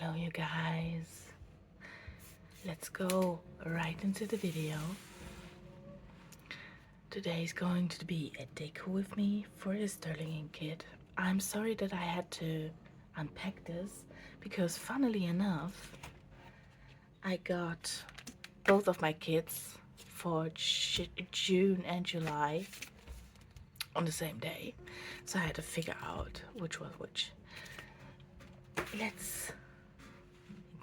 Hello you guys, let's go right into the video. Today is going to be a Deco with me for the Sterling kit. I'm sorry that I had to unpack this because funnily enough I got both of my kits for June and July on the same day, so I had to figure out which was which. Let's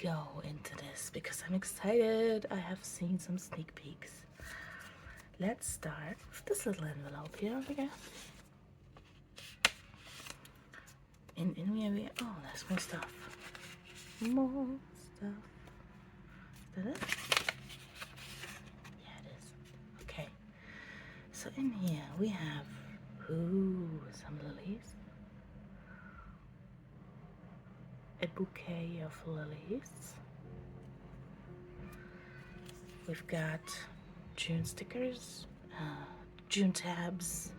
go into this because I'm excited. I have seen some sneak peeks. Let's start with this little envelope here, I guess. In we oh, there's more stuff. More stuff. Is that it? Yeah, it is. Okay. So in here we have some lilies. A bouquet of lilies. We've got June stickers, June tabs,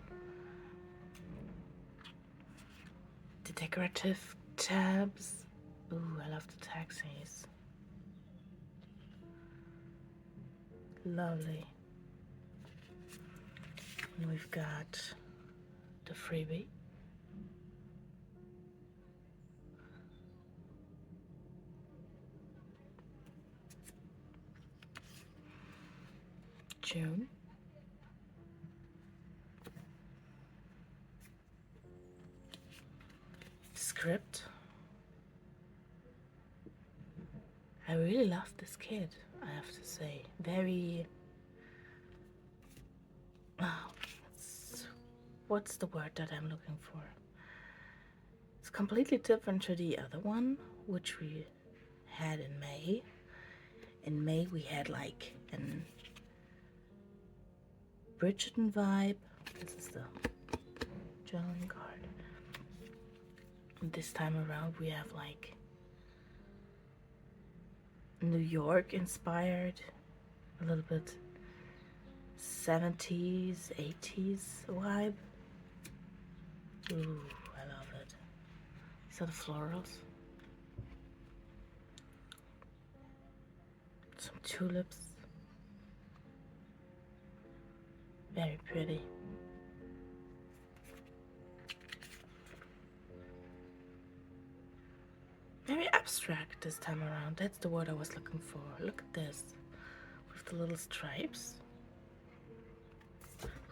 the decorative tabs. Ooh, I love the taxis. Lovely. And we've got the freebie. June. Script. I really love this kit, I have to say. Very... oh, what's the word that I'm looking for? It's completely different to the other one, which we had in May. In May we had like an Bridgerton vibe. This is the journaling card. And this time around we have like New York inspired, a little bit 70s, 80s vibe. Ooh, I love it. These are the florals. Some tulips. Very pretty. Very abstract this time around. That's the word I was looking for. Look at this. With the little stripes.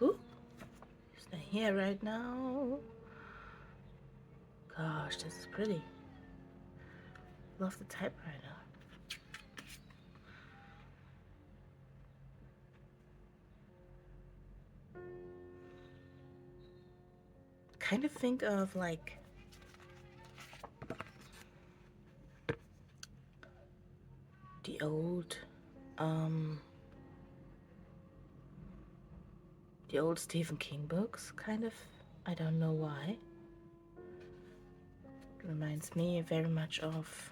Ooh. Stay here right now. Gosh, this is pretty. Love the typewriter. Kind of think of like the old Stephen King books, kind of. I don't know why. It reminds me very much of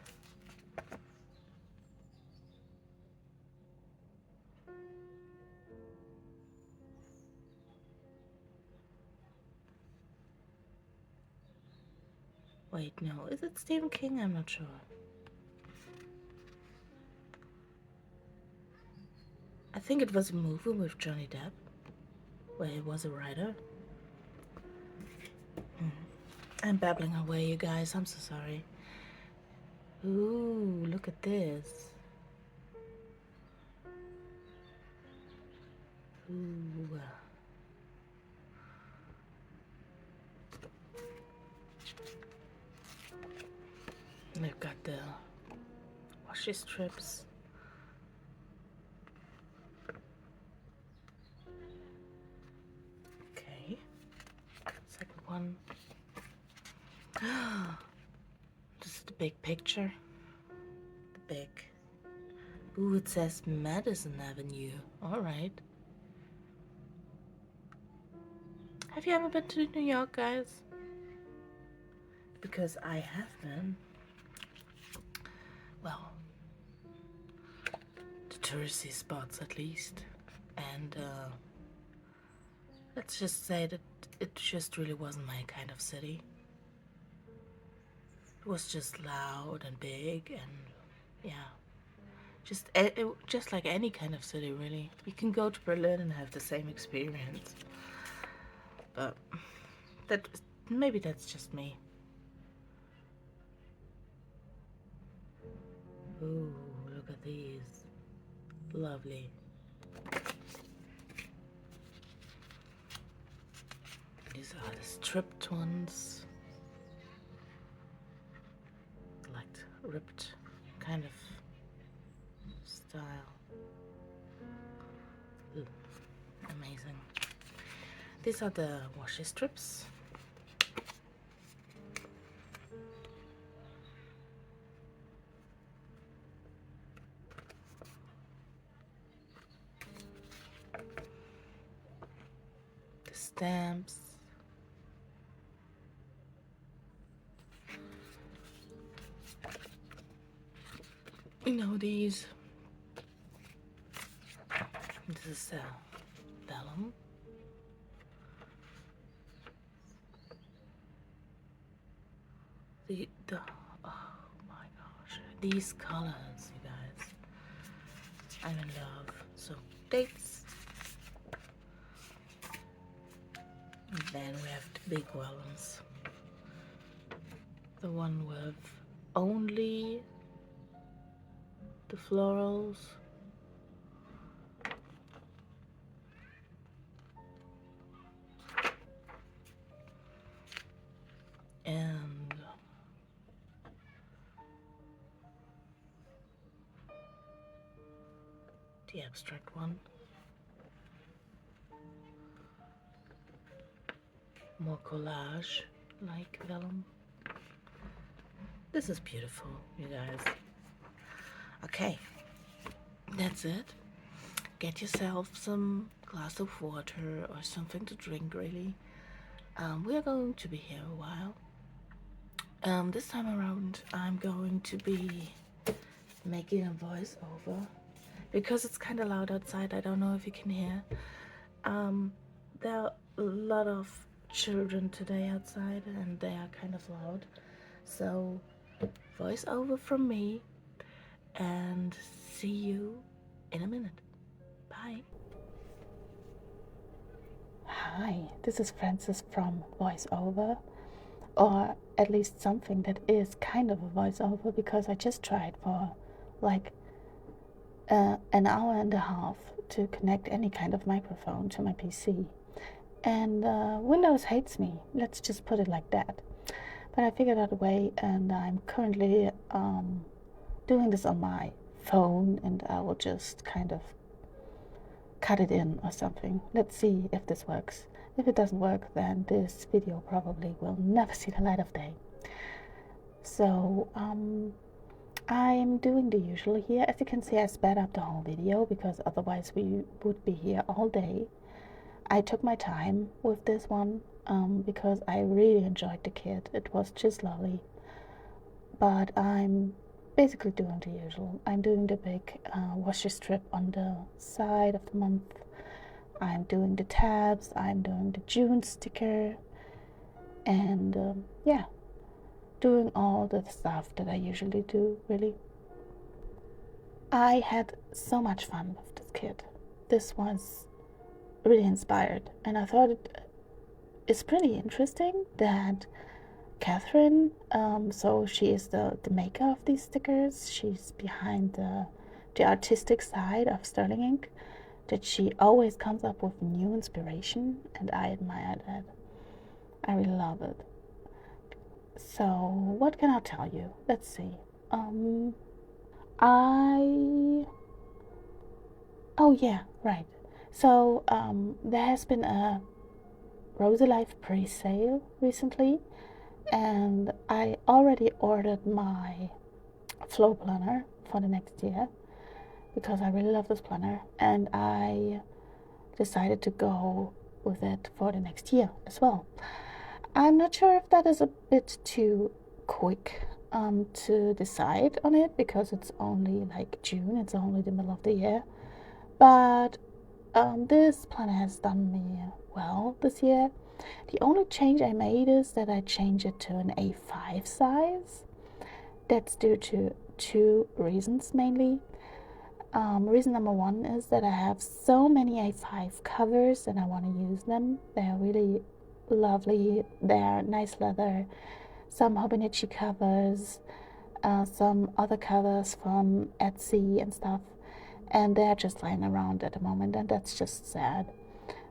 wait, no, is it Stephen King? I'm not sure. I think it was a movie with Johnny Depp, where he was a writer. I'm babbling away, you guys. I'm so sorry. Ooh, look at this. Ooh. They've got the washi strips. Okay. Second one. This is the big picture. The big. Ooh, it says Madison Avenue. Alright. Have you ever been to New York, guys? Because I have been. Well, the touristy spots at least. And let's just say that it just really wasn't my kind of city. was just loud and big, and yeah, just like any kind of city, really. You can go to Berlin and have the same experience, but that maybe that's just me. Ooh, look at these, lovely. These are the stripped ones, like ripped kind of style. Ooh, amazing. These are the washi strips. The stamps. You know these. This is vellum. The oh my gosh, these colors, you guys, I'm in love. So dates, and then we have the big vellums. The one with only the florals. And the abstract one. More collage like vellum. This is beautiful, you guys. Okay, that's it. Get yourself some glass of water or something to drink, really. We are going to be here a while. This time around, I'm going to be making a voiceover because it's kind of loud outside. I don't know if you can hear. There are a lot of children today outside, and they are kind of loud. So, voiceover from me, and see you in a minute. Bye. Hi, this is Frances from VoiceOver, or at least something that is kind of a voiceover, because I just tried for like an hour and a half to connect any kind of microphone to my PC. And Windows hates me, let's just put it like that. But I figured out a way, and I'm currently doing this on my phone, and I will just kind of cut it in or something. Let's see if this works. If it doesn't work, then this video probably will never see the light of day. So I'm doing the usual here. As you can see, I sped up the whole video because otherwise we would be here all day. I took my time with this one because I really enjoyed the kit. It was just lovely. But I'm basically doing the usual. I'm doing the big washi strip on the side of the month. I'm doing the tabs. I'm doing the June sticker. And yeah, doing all the stuff that I usually do, really. I had so much fun with this kit. This was really inspired, and I thought it's pretty interesting that Catherine, so she is the maker of these stickers, she's behind the artistic side of Sterling Ink, that she always comes up with new inspiration, and I admire that. I really love it. So what can I tell you? Let's see. Oh yeah, right. So there has been a Rosy Life pre-sale recently, and I already ordered my flow planner for the next year because I really love this planner, and I decided to go with it for the next year as well. I'm not sure if that is a bit too quick to decide on it, because it's only like June, it's only the middle of the year, but this planner has done me well this year. The only change I made is that I changed it to an A5 size, That's due to two reasons mainly. Reason number one is that I have so many A5 covers and I want to use them. They're really lovely. They're nice leather. Some Hobonichi covers, some other covers from Etsy and stuff, and they're just lying around at the moment, and that's just sad.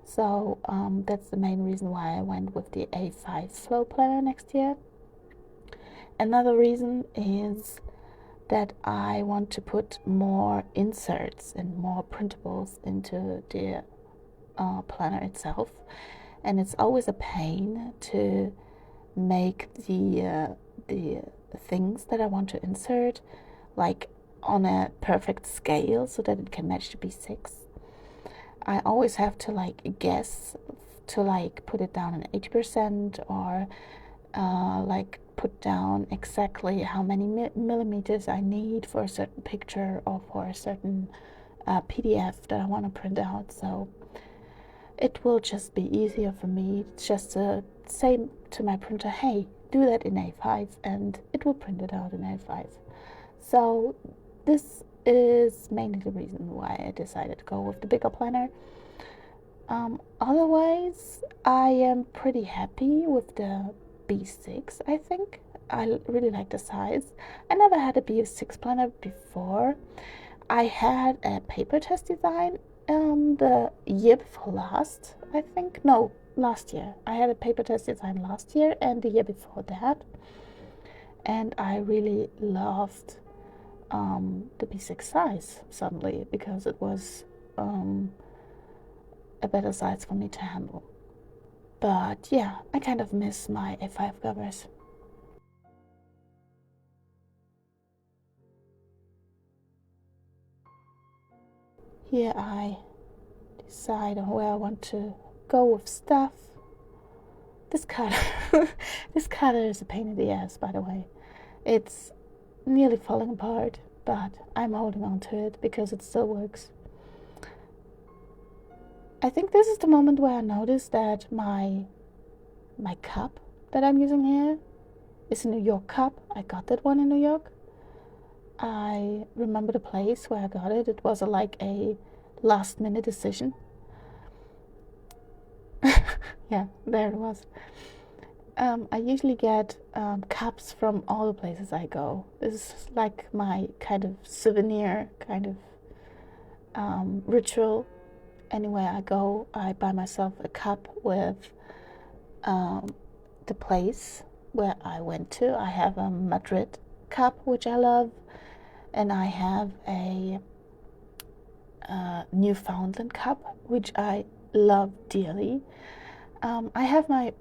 So that's the main reason why I went with the A5 flow planner next year. Another reason is that I want to put more inserts and more printables into the planner itself, and it's always a pain to make the things that I want to insert like on a perfect scale so that it can match the B6. I always have to like guess to like put it down in 80% or like put down exactly how many millimeters I need for a certain picture or for a certain PDF that I want to print out. So it will just be easier for me just to say to my printer, hey, do that in A5, and it will print it out in A5. So this is mainly the reason why I decided to go with the bigger planner. Otherwise, I am pretty happy with the B6, I think. I really like the size. I never had a B6 planner before. I had a paper test design the year before last, I think. No, last year. I had a paper test design last year and the year before that. And I really loved the B6 size suddenly because it was a better size for me to handle. But yeah, I kind of miss my A5 covers. Here I decide on where I want to go with stuff. This cutter, this cutter is a pain in the ass, by the way. It's nearly falling apart, but I'm holding on to it because it still works. I think this is the moment where I noticed that my cup that I'm using here is a New York cup. I got that one in New York. I remember the place where I got it. It was like a last minute decision. Yeah, there it was. I usually get cups from all the places I go. This is like my kind of souvenir, kind of ritual. Anywhere I go, I buy myself a cup with the place where I went to. I have a Madrid cup, which I love, and I have a Newfoundland cup, which I love dearly. I have my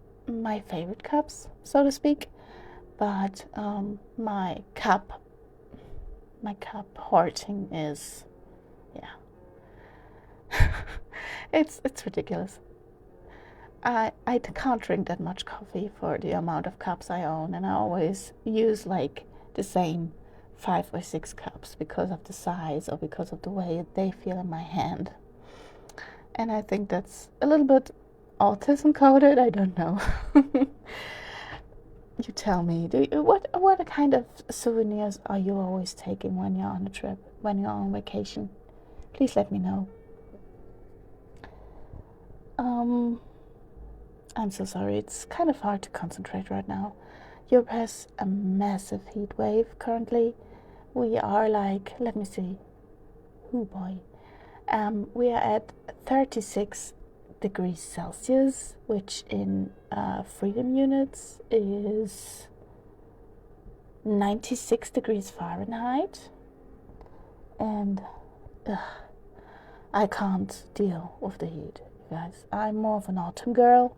favorite cups, so to speak, but my cup hoarding is, yeah, it's ridiculous. I can't drink that much coffee for the amount of cups I own, and I always use like the same 5 or 6 cups because of the size or because of the way they feel in my hand. And I think that's a little bit autism coded. I don't know. You tell me. What kind of souvenirs are you always taking when you're on a trip, when you're on vacation? Please let me know. I'm so sorry. It's kind of hard to concentrate right now. Europe has a massive heat wave currently. We are like, let me see. Oh boy. We are at 36 degrees Celsius, which in freedom units is 96 degrees Fahrenheit. And I can't deal with the heat, you guys. I'm more of an autumn girl.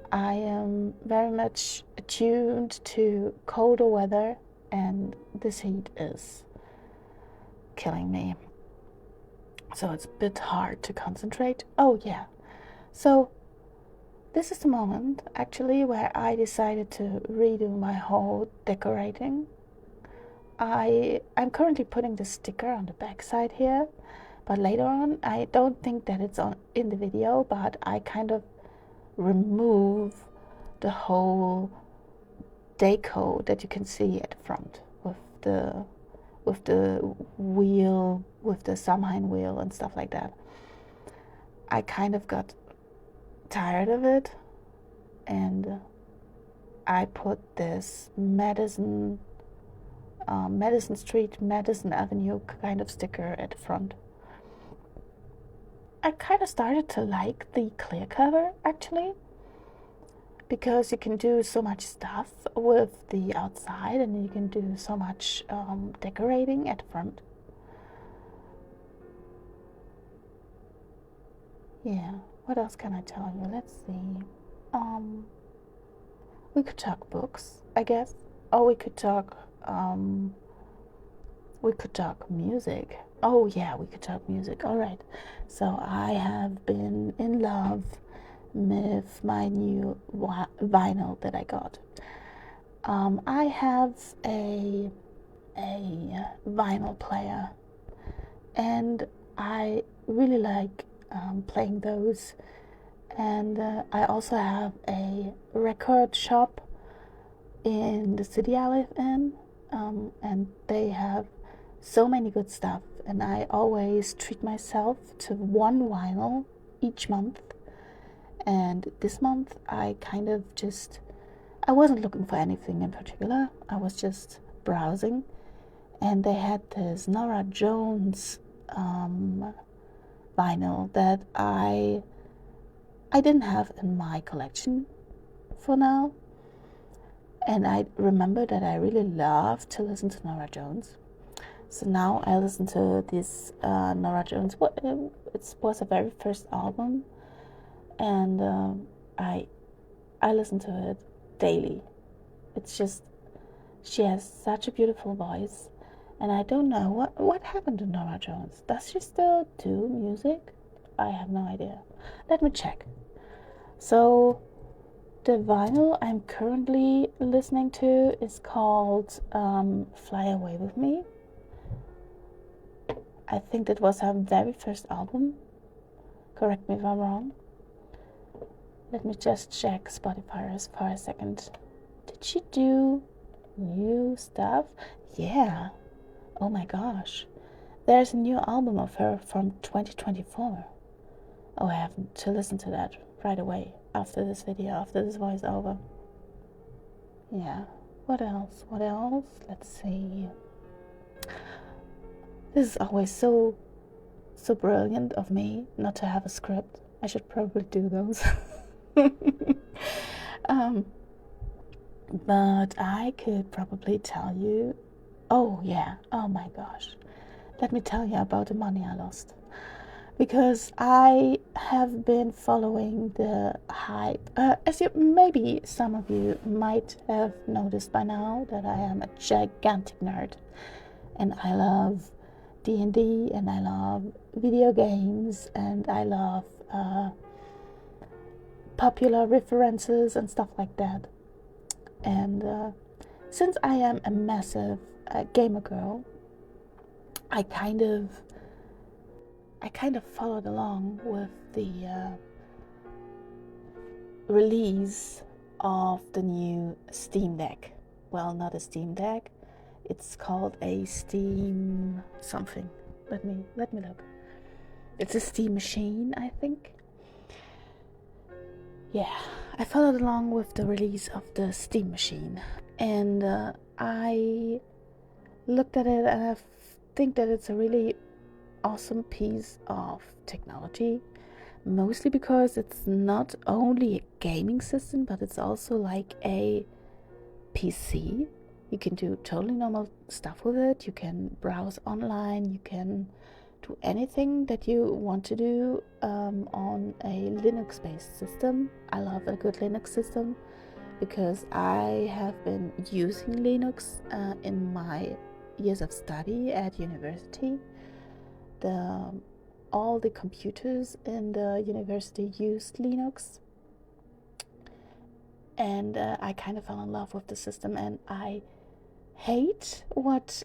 I am very much attuned to colder weather, and this heat is killing me. So it's a bit hard to concentrate. Oh yeah, so this is the moment actually where I decided to redo my whole decorating. I'm currently putting the sticker on the back side here, but later on, I don't think that it's on in the video, but I kind of remove the whole deco that you can see at the front the wheel, with the Samhain wheel and stuff like that. I kind of got tired of it, and I put this Madison Street, Madison Avenue kind of sticker at the front. I kind of started to like the clear cover, actually, because you can do so much stuff with the outside, and you can do so much decorating at the front. Yeah, what else can I tell you? Let's see. We could talk books, I guess. Or we could talk music. Oh yeah, we could talk music. All right. So I have been in love with my new vinyl that I got. I have a vinyl player, and I really like playing those. And I also have a record shop in the city I live in, and they have so many good stuff, and I always treat myself to one vinyl each month. And this month I wasn't looking for anything in particular. I was just browsing, and they had this Norah Jones vinyl that I didn't have in my collection for now. And I remember that I really loved to listen to Norah Jones. So now I listen to this Norah Jones. It was her very first album, and I listen to it daily. It's just, she has such a beautiful voice, and I don't know what happened to Norah Jones. Does she still do music? I have no idea. Let me check. So the vinyl I'm currently listening to is called Fly Away With Me. I think that was her very first album. Correct me if I'm wrong. Let me just check Spotify for a second. Did she do new stuff? Yeah. Oh my gosh. There's a new album of her from 2024. Oh, I have to listen to that right away after this video, after this voiceover. Yeah. What else? Let's see. This is always so brilliant of me not to have a script. I should probably do those. But I could probably tell you. Oh yeah, oh my gosh. Let me tell you about the money I lost. Because I have been following the hype. As maybe some of you might have noticed by now, that I am a gigantic nerd, and I love D&D, and I love video games, and I love popular references and stuff like that. And since I am a massive gamer girl, I kind of followed along with the release of the new Steam Deck. Well, not a Steam Deck. It's called a Steam something. Let me look. It's a Steam machine, I think. Yeah, I followed along with the release of the Steam machine, and I looked at it, and I think that it's a really awesome piece of technology, mostly because it's not only a gaming system, but it's also like a PC. You can do totally normal stuff with it. You can browse online, you can do anything that you want to do on a Linux based system. I love a good Linux system because I have been using Linux in my years of study at university. All the computers in the university used Linux, and I kind of fell in love with the system, and I hate what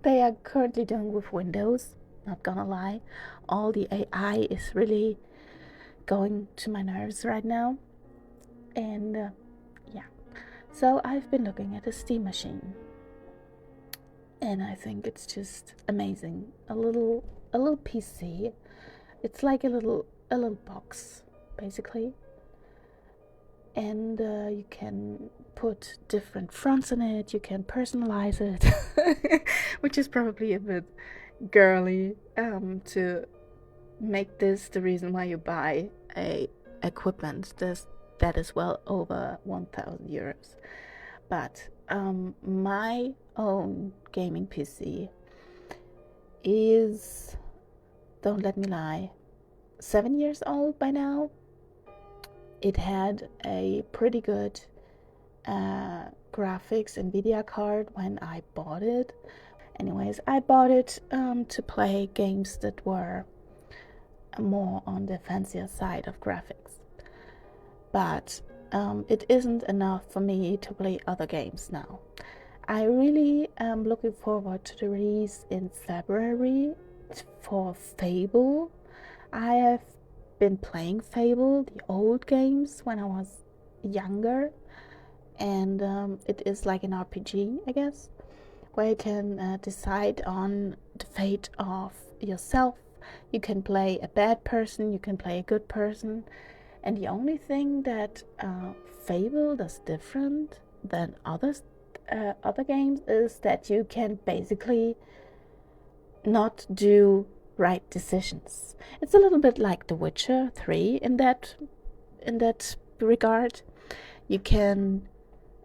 they are currently doing with Windows, not gonna lie. All the AI is really going to my nerves right now, and yeah, so I've been looking at a Steam machine, and I think it's just amazing. A little PC. It's like a little box, basically, and you can put different fonts in it. You can personalize it, which is probably a bit girly to make this the reason why you buy a equipment that is well over 1,000 euros. But my own gaming PC is, don't let me lie, 7 years old by now. It had a pretty good graphics NVIDIA card when I bought it. Anyways, I bought it to play games that were more on the fancier side of graphics. But it isn't enough for me to play other games now. I really am looking forward to the release in February for Fable. I have been playing Fable, the old games, when I was younger, and it is like an RPG, I guess, where you can decide on the fate of yourself. You can play a bad person, you can play a good person, and the only thing that Fable does different than other games is that you can basically not do right decisions. It's a little bit like The Witcher 3 in that regard. You can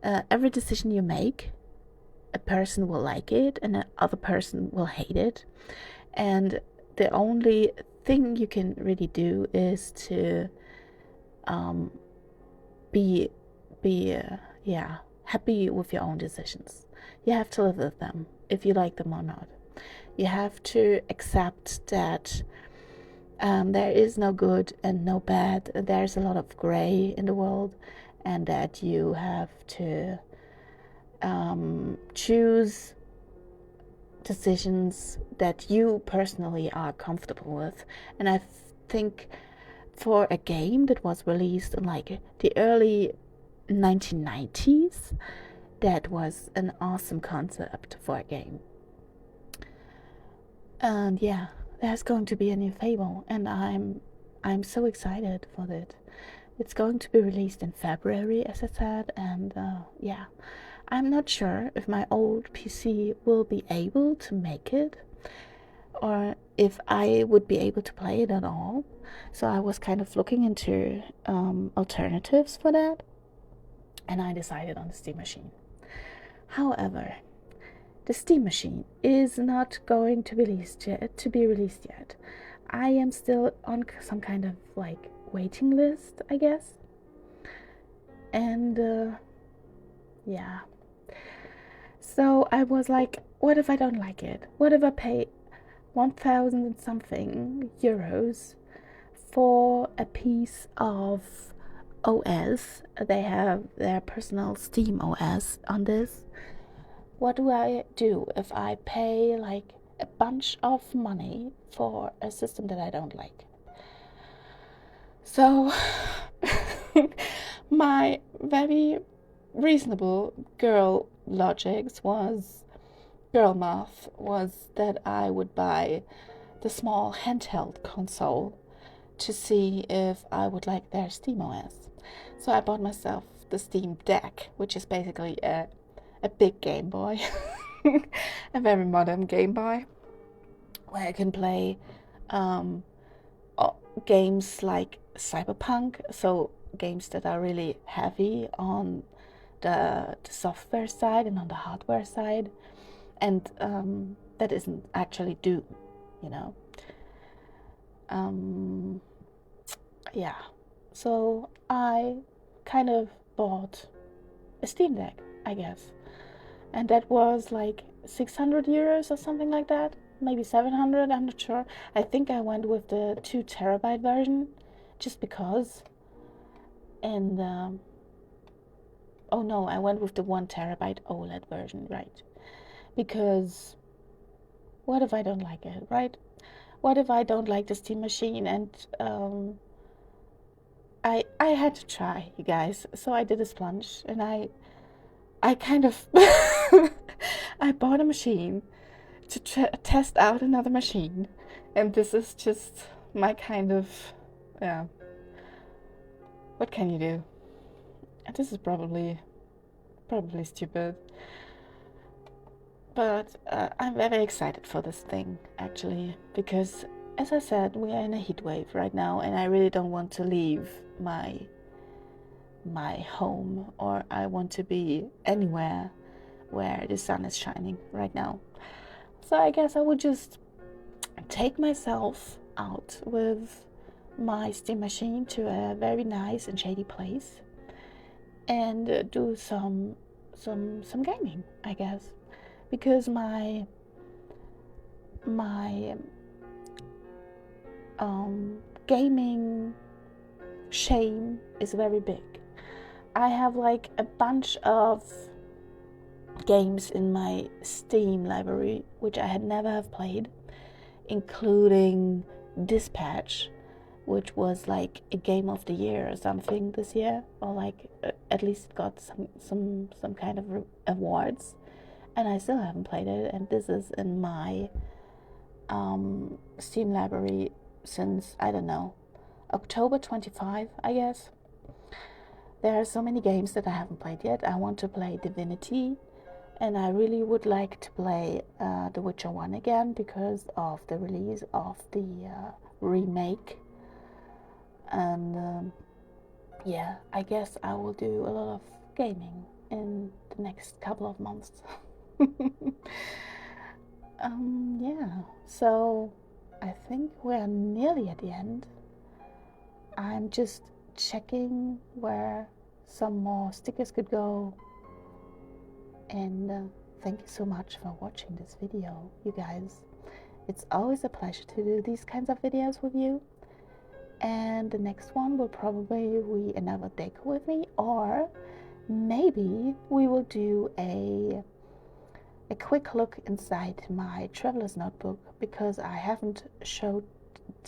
every decision you make, a person will like it and another person will hate it, and the only thing you can really do is to be happy with your own decisions. You have to live with them if you like them or not. You have to accept that there is no good and no bad. There's a lot of gray in the world, and that you have to choose decisions that you personally are comfortable with. And I think for a game that was released in like the early 1990s, that was an awesome concept for a game. And yeah, there's going to be a new Fable, and I'm so excited for it. It's going to be released in February, as I said, and yeah, I'm not sure if my old PC will be able to make it, or if I would be able to play it at all. So I was kind of looking into alternatives for that, and I decided on the Steam Machine. However, the Steam Machine is not going to be released yet. I am still on some kind of like waiting list, I guess. And yeah. So I was like, what if I don't like it? What if I pay 1,000 and something euros for a piece of OS? They have their personal Steam OS on this. What do I do if I pay like a bunch of money for a system that I don't like? So my very reasonable girl math was that I would buy the small handheld console to see if I would like their Steam OS. So I bought myself the Steam Deck, which is basically a big Game Boy, a very modern Game Boy, where I can play games like Cyberpunk, so games that are really heavy on the software side and on the hardware side, and that isn't actually Doom, you know. Yeah, so I kind of bought a Steam Deck, I guess, and that was like 600 euros or something like that, maybe 700, I'm not sure. I think I went with the 2 terabyte version just because, and oh no, I went with the 1 terabyte OLED version, right? Because what if I don't like it, right? What if I don't like the Steam Machine? And I had to try, you guys. So I did a splunge, and I kind of I bought a machine to test out another machine, and this is just my kind of, yeah, what can you do? And this is probably stupid, but I'm very excited for this thing actually, because as I said, we are in a heat wave right now, and I really don't want to leave my home, or I want to be anywhere where the sun is shining right now. So I guess I would just take myself out with my steam machine to a very nice and shady place and do some gaming, I guess, because my gaming shame is very big. I have like a bunch of games in my Steam library which I had never have played, including Dispatch, which was like a game of the year or something this year, or like at least got some kind of awards, and I still haven't played it. And this is in my Steam library since, I don't know, October 25, I guess. There are so many games that I haven't played yet. I want to play Divinity, and I really would like to play The Witcher 1 again because of the release of the remake. And yeah, I guess I will do a lot of gaming in the next couple of months. Yeah, so I think we're nearly at the end. I'm just checking where some more stickers could go, and thank you so much for watching this video, you guys. It's always a pleasure to do these kinds of videos with you, and the next one will probably be another Deco with me, or maybe we will do a quick look inside my traveler's notebook, because I haven't showed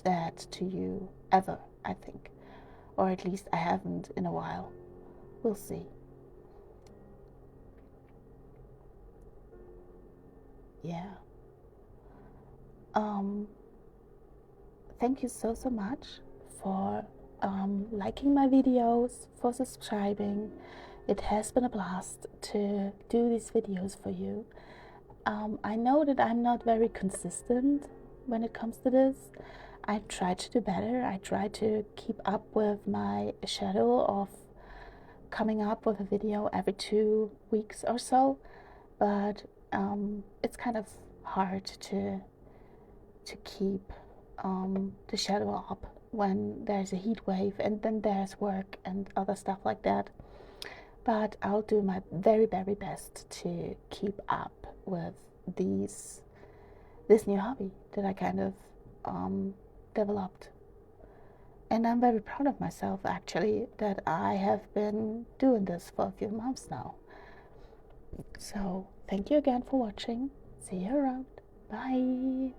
that to you ever, I think, or at least I haven't in a while. We'll see. Yeah. Thank you so much for liking my videos, for subscribing. It has been a blast to do these videos for you. I know that I'm not very consistent when it comes to this. I try to do better. I try to keep up with my schedule of coming up with a video every 2 weeks or so, but it's kind of hard to keep the schedule up when there's a heat wave and then there's work and other stuff like that. But I'll do my very, very best to keep up with this new hobby that I kind of developed. And I'm very proud of myself, actually, that I have been doing this for a few months now. So thank you again for watching. See you around. Bye.